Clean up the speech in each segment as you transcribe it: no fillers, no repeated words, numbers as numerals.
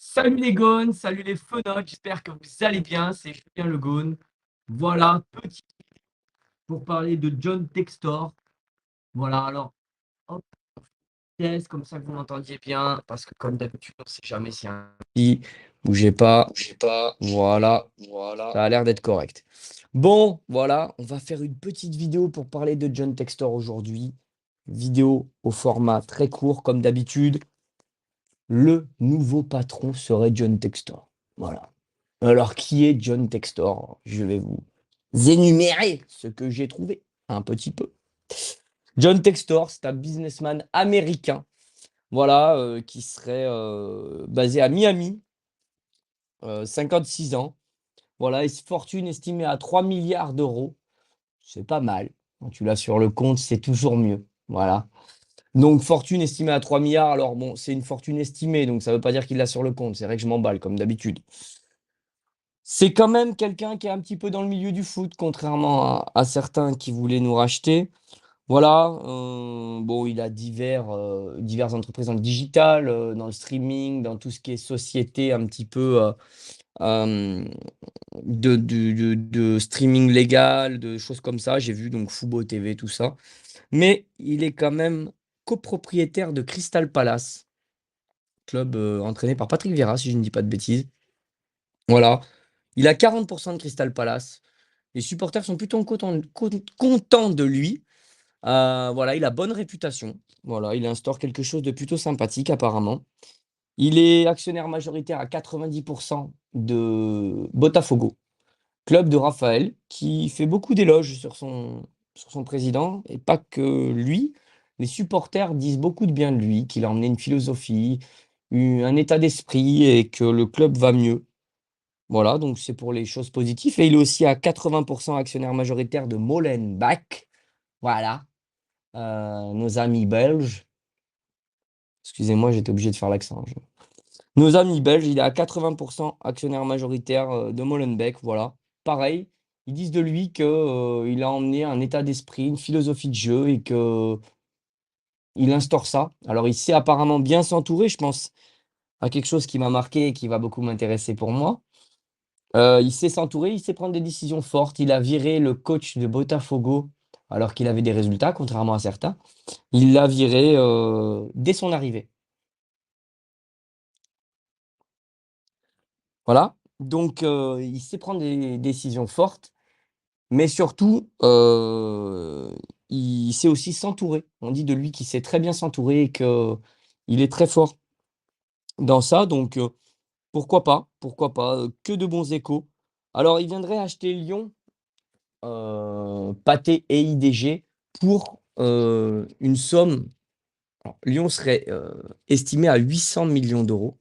Salut les gones, salut les fenotes, j'espère que vous allez bien, c'est Julien Le Gone. Voilà, petit pour parler de John Textor. Voilà, alors, hop, test, comme ça que vous m'entendiez bien, parce que comme d'habitude, on ne sait jamais si un petit, bougez pas, voilà, ça a l'air d'être correct. Bon, voilà, on va faire une petite vidéo pour parler de John Textor aujourd'hui. Vidéo au format très court, comme d'habitude. Le nouveau patron serait John Textor. Voilà. Alors, qui est John Textor? Je vais vous énumérer ce que j'ai trouvé un petit peu. John Textor, c'est un businessman américain, voilà, qui serait basé à Miami, 56 ans. Voilà, et fortune estimée à 3 milliards d'euros. C'est pas mal. Quand tu l'as sur le compte, c'est toujours mieux. Voilà. Donc, fortune estimée à 3 milliards. Alors, bon, c'est une fortune estimée, donc ça ne veut pas dire qu'il l'a sur le compte. C'est vrai que je m'emballe, comme d'habitude. C'est quand même quelqu'un qui est un petit peu dans le milieu du foot, contrairement à certains qui voulaient nous racheter. Voilà, bon, il a diverses entreprises dans le digital, dans le streaming, dans tout ce qui est société un petit peu euh, de streaming légal, de choses comme ça. J'ai vu donc Fubo TV, tout ça. Mais il est quand même copropriétaire de Crystal Palace, club entraîné par Patrick Vieira, si je ne dis pas de bêtises. Voilà. Il a 40% de Crystal Palace. Les supporters sont plutôt contents de lui. Voilà, il a bonne réputation. Voilà, il instaure quelque chose de plutôt sympathique apparemment. Il est actionnaire majoritaire à 90% de Botafogo, club de Raphaël, qui fait beaucoup d'éloges sur son président, et pas que lui. Les supporters disent beaucoup de bien de lui, qu'il a emmené une philosophie, un état d'esprit, et que le club va mieux. Voilà, donc c'est pour les choses positives. Et il est aussi à 80% actionnaire majoritaire de Molenbeek. Voilà, nos amis belges. Excusez-moi, j'étais obligé de faire l'accent. Nos amis belges, il est à 80% actionnaire majoritaire de Molenbeek. Voilà, pareil. Ils disent de lui que, il a emmené un état d'esprit, une philosophie de jeu et que il instaure ça. Alors, il sait apparemment bien s'entourer. Je pense à quelque chose qui m'a marqué et qui va beaucoup m'intéresser pour moi. Il sait s'entourer, il sait prendre des décisions fortes. Il a viré le coach de Botafogo alors qu'il avait des résultats, contrairement à certains. Il l'a viré dès son arrivée. Voilà. Donc, il sait prendre des décisions fortes, mais surtout, il sait aussi s'entourer. On dit de lui qu'il sait très bien s'entourer et qu'il est très fort dans ça. Donc, pourquoi pas? Pourquoi pas? Que de bons échos. Alors, il viendrait acheter Lyon, Pathé et IDG pour une somme. Alors, Lyon serait estimé à 800 millions d'euros.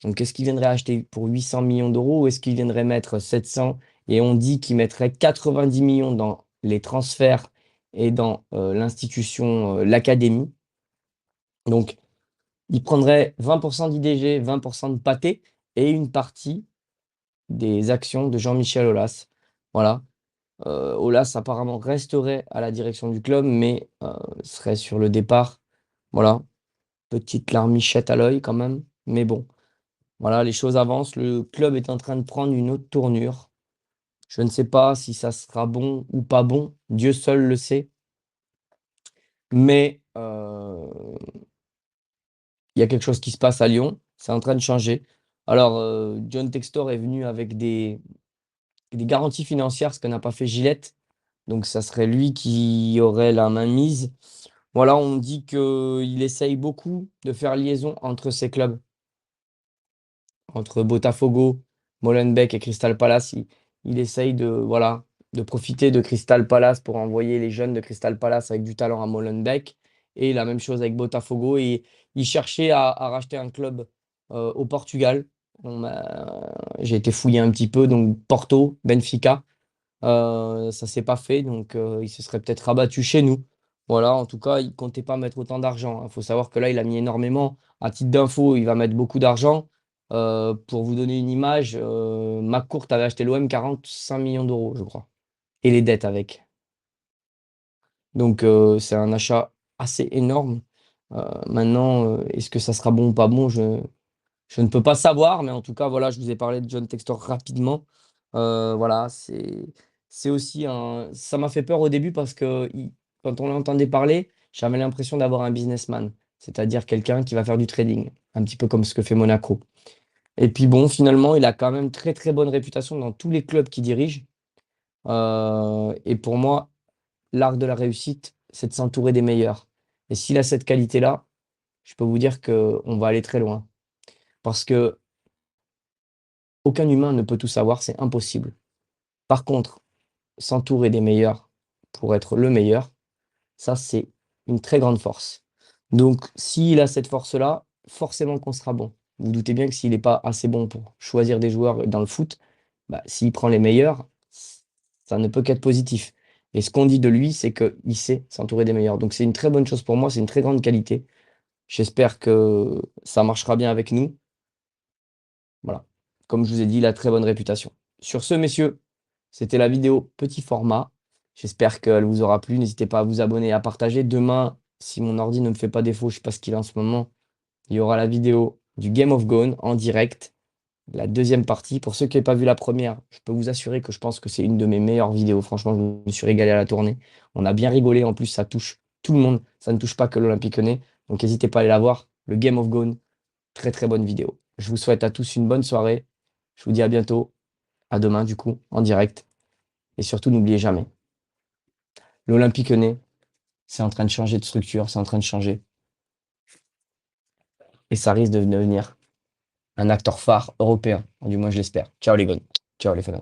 Donc, est-ce qu'il viendrait acheter pour 800 millions d'euros ou est-ce qu'il viendrait mettre 700 et on dit qu'il mettrait 90 millions dans les transferts et dans l'institution, l'académie. Donc, il prendrait 20% d'IDG, 20% de Pathé et une partie des actions de Jean-Michel Aulas. Voilà. Aulas apparemment resterait à la direction du club, mais serait sur le départ. Voilà. Petite larmichette à l'œil quand même. Mais bon, voilà, les choses avancent. Le club est en train de prendre une autre tournure. Je ne sais pas si ça sera bon ou pas bon. Dieu seul le sait. Mais il y a quelque chose qui se passe à Lyon. C'est en train de changer. Alors, John Textor est venu avec des garanties financières, ce que n'a pas fait Gillette. Donc, ça serait lui qui aurait la main mise. Voilà, on dit qu'il essaye beaucoup de faire liaison entre ces clubs, entre Botafogo, Molenbeek et Crystal Palace. Il essaye voilà, de profiter de Crystal Palace pour envoyer les jeunes de Crystal Palace avec du talent à Molenbeek. Et la même chose avec Botafogo. Et il cherchait à racheter un club au Portugal. J'ai été fouillé un petit peu, donc Porto, Benfica. Ça s'est pas fait, donc il se serait peut-être rabattu chez nous. Voilà, en tout cas, il comptait pas mettre autant d'argent. Il faut savoir que là, il a mis énormément. À titre d'info, il va mettre beaucoup d'argent. Pour vous donner une image, McCourt avait acheté l'OM 45 millions d'euros, je crois. Et les dettes avec. Donc, c'est un achat assez énorme. Maintenant, est-ce que ça sera bon ou pas bon? Je ne peux pas savoir, mais en tout cas, voilà, je vous ai parlé de John Textor rapidement. Voilà, c'est aussi un. Ça m'a fait peur au début parce que quand on l'entendait parler, j'avais l'impression d'avoir un businessman, c'est-à-dire quelqu'un qui va faire du trading, un petit peu comme ce que fait Monaco. Et puis bon, finalement, il a quand même très très bonne réputation dans tous les clubs qu'il dirige. Et pour moi, l'art de la réussite, c'est de s'entourer des meilleurs. Et s'il a cette qualité-là, je peux vous dire qu'on va aller très loin. Parce que aucun humain ne peut tout savoir, c'est impossible. Par contre, s'entourer des meilleurs pour être le meilleur, ça, c'est une très grande force. Donc, s'il a cette force-là, forcément qu'on sera bon. Vous vous doutez bien que s'il n'est pas assez bon pour choisir des joueurs dans le foot, bah, s'il prend les meilleurs, ça ne peut qu'être positif. Et ce qu'on dit de lui, c'est qu'il sait s'entourer des meilleurs. Donc, c'est une très bonne chose pour moi, c'est une très grande qualité. J'espère que ça marchera bien avec nous. Voilà. Comme je vous ai dit, il a très bonne réputation. Sur ce, messieurs, c'était la vidéo petit format. J'espère qu'elle vous aura plu. N'hésitez pas à vous abonner et à partager. Demain, si mon ordi ne me fait pas défaut, je ne sais pas ce qu'il a en ce moment, il y aura la vidéo du Game of Gone en direct, la deuxième partie. Pour ceux qui n'avaient pas vu la première, je peux vous assurer que je pense que c'est une de mes meilleures vidéos. Franchement, je me suis régalé à la tournée. On a bien rigolé. En plus, ça touche tout le monde. Ça ne touche pas que l'Olympique Lyonnais. Donc, n'hésitez pas à aller la voir. Le Game of Gone, très très bonne vidéo. Je vous souhaite à tous une bonne soirée. Je vous dis à bientôt, à demain du coup, en direct. Et surtout, n'oubliez jamais, l'Olympique Lyonnais, c'est en train de changer de structure, c'est en train de changer. Et ça risque de devenir un acteur phare européen. Du moins, je l'espère. Ciao les gars. Ciao les fans.